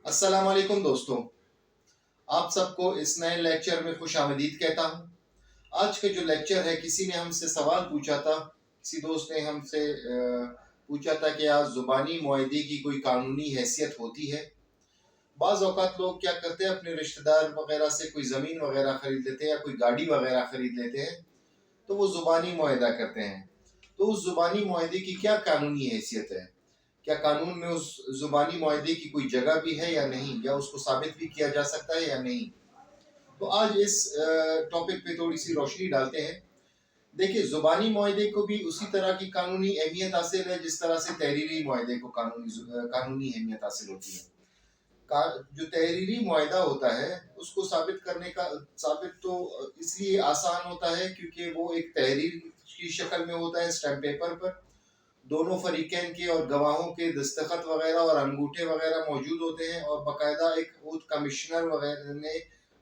السلام علیکم دوستوں، آپ سب کو اس نئے لیکچر میں خوش آمدید کہتا ہوں۔ آج کا جو لیکچر ہے، کسی نے ہم سے سوال پوچھا تھا، کسی دوست نے ہم سے پوچھا تھا کہ آج زبانی معاہدے کی کوئی قانونی حیثیت ہوتی ہے؟ بعض اوقات لوگ کیا کرتے ہیں، اپنے رشتہ دار وغیرہ سے کوئی زمین وغیرہ خرید لیتے ہیں یا کوئی گاڑی وغیرہ خرید لیتے ہیں، تو وہ زبانی معاہدہ کرتے ہیں۔ تو اس زبانی معاہدے کی کیا قانونی حیثیت ہے؟ کیا قانون میں اس زبانی معاہدے کی کوئی جگہ بھی ہے یا نہیں، یا اس کو ثابت بھی کیا جا سکتا ہے یا نہیں؟ تو آج اس ٹاپک پہ تھوڑی سی روشنی ڈالتے ہیں۔ دیکھیں، زبانی معاہدے کو بھی اسی طرح کی قانونی اہمیت حاصل ہے جس طرح سے تحریری معاہدے کو قانونی اہمیت حاصل ہوتی ہے۔ جو تحریری معاہدہ ہوتا ہے، اس کو ثابت تو اس لیے آسان ہوتا ہے کیونکہ وہ ایک تحریر کی شکل میں ہوتا ہے، اسٹیمپ پیپر پر دونوں فریقین کے اور گواہوں کے دستخط وغیرہ اور انگوٹھے وغیرہ موجود ہوتے ہیں، اور باقاعدہ ایک کمشنر وغیرہ نے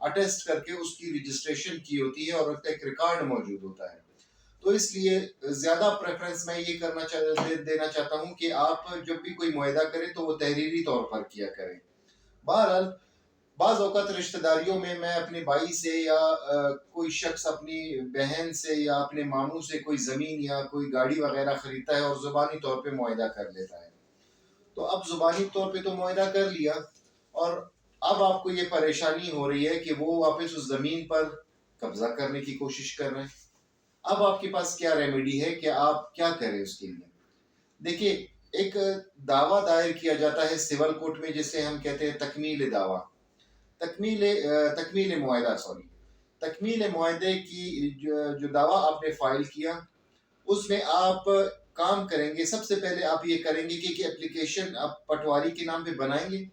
اٹیسٹ کر کے اس کی رجسٹریشن کی ہوتی ہے اور اس کا ایک ریکارڈ موجود ہوتا ہے۔ تو اس لیے زیادہ پریفرنس میں یہ دینا چاہتا ہوں کہ آپ جب بھی کوئی معاہدہ کریں تو وہ تحریری طور پر کیا کریں۔ بہرحال بعض اوقات رشتہ داریوں میں اپنے بھائی سے یا کوئی شخص اپنی بہن سے یا اپنے ماموں سے کوئی زمین یا کوئی گاڑی وغیرہ خریدتا ہے اور زبانی طور پہ معاہدہ کر لیتا ہے۔ تو اب زبانی طور پہ تو معاہدہ کر لیا، اور اب آپ کو یہ پریشانی ہو رہی ہے کہ وہ واپس اس زمین پر قبضہ کرنے کی کوشش کر رہے ہیں۔ اب آپ کے پاس کیا ریمیڈی ہے کہ آپ کیا کریں اس کے لیے؟ دیکھیے، ایک دعویٰ دائر کیا جاتا ہے سول کورٹ میں، جسے ہم کہتے ہیں تکمیل دعویٰ، تکمیل معاہدے کی جو دعویٰ آپ نے فائل کیا، اس میں آپ کام کریں گے۔ سب سے پہلے آپ یہ کریں گے کہ اپلیکیشن آپ پٹواری کے نام پہ بنائیں گے،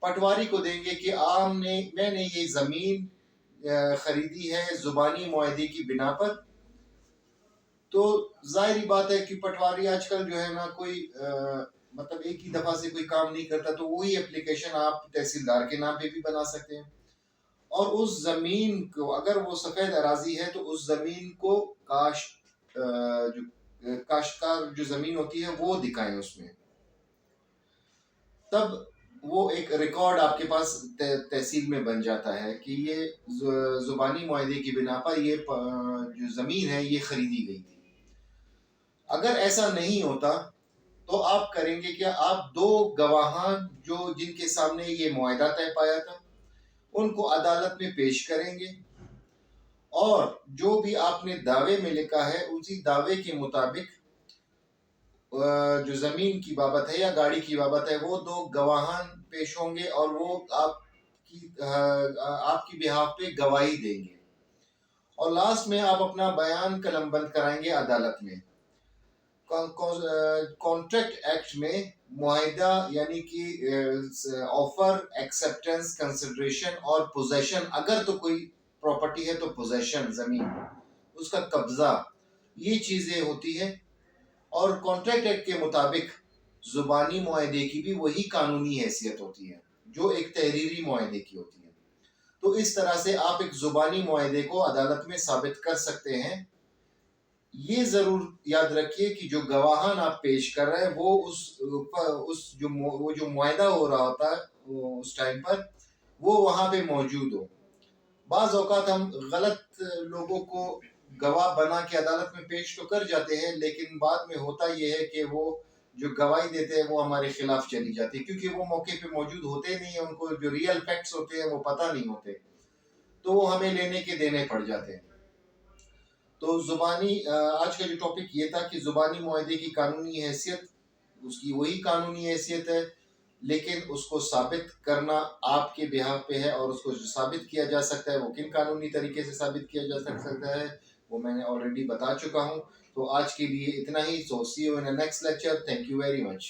پٹواری کو دیں گے کہ میں نے یہ زمین خریدی ہے زبانی معاہدے کی بنا پر۔ تو ظاہری بات ہے کہ پٹواری آج کل جو ہے نا، کوئی مطلب ایک ہی دفعہ سے کوئی کام نہیں کرتا، تو وہی اپلیکیشن آپ تحصیلدار کے نام پہ بھی بنا سکتے ہیں، اور اس زمین کو اگر وہ سفید اراضی ہے تو اس زمین کو کاشتکار جو زمین ہوتی ہے وہ دکھائیں اس میں، تب وہ ایک ریکارڈ آپ کے پاس تحصیل میں بن جاتا ہے کہ یہ زبانی معاہدے کی بنا پر یہ جو زمین ہے یہ خریدی گئی تھی۔ اگر ایسا نہیں ہوتا تو آپ کریں گے کہ آپ دو گواہان جن کے سامنے یہ معاہدہ طے پایا تھا، ان کو عدالت میں پیش کریں گے، اور جو بھی آپ نے دعوے میں لکھا ہے اسی دعوے کے مطابق جو زمین کی بابت ہے یا گاڑی کی بابت ہے، وہ دو گواہان پیش ہوں گے اور وہ آپ کی بہاف پہ گواہی دیں گے، اور لاسٹ میں آپ اپنا بیان قلم بند کرائیں گے عدالت میں۔ کانٹریکٹ ایکٹ میں معاہدہ یعنی کہ آفر، ایکسیپٹنس، کنسیڈریشن اور پوزیشن، اگر تو کوئی پراپرٹی ہے تو پوزیشن، زمین، اس کا قبضہ، یہ چیزیں ہوتی ہیں، اور کانٹریکٹ ایکٹ کے مطابق زبانی معاہدے کی بھی وہی قانونی حیثیت ہوتی ہے جو ایک تحریری معاہدے کی ہوتی ہے۔ تو اس طرح سے آپ ایک زبانی معاہدے کو عدالت میں ثابت کر سکتے ہیں۔ یہ ضرور یاد رکھیے کہ جو گواہان آپ پیش کر رہے ہیں وہ جو معاہدہ ہو رہا ہوتا ہے اس ٹائم پر وہ وہاں پہ موجود ہو۔ بعض اوقات ہم غلط لوگوں کو گواہ بنا کے عدالت میں پیش تو کر جاتے ہیں، لیکن بعد میں ہوتا یہ ہے کہ وہ جو گواہی دیتے ہیں وہ ہمارے خلاف چلی جاتی ہے، کیونکہ وہ موقع پہ موجود ہوتے نہیں ہیں، ان کو جو ریئل فیکٹس ہوتے ہیں وہ پتہ نہیں ہوتے، تو وہ ہمیں لینے کے دینے پڑ جاتے ہیں۔ تو آج کا جو ٹاپک یہ تھا کہ زبانی معاہدے کی قانونی حیثیت، اس کی وہی قانونی حیثیت ہے، لیکن اس کو ثابت کرنا آپ کے بہاف پہ ہے، اور اس کو جو ثابت کیا جا سکتا ہے وہ کن قانونی طریقے سے ثابت کیا جا سکتا ہے وہ میں نے آلریڈی بتا چکا ہوں۔ تو آج کے لیے اتنا ہی، so see you in next lecture, thank you very much.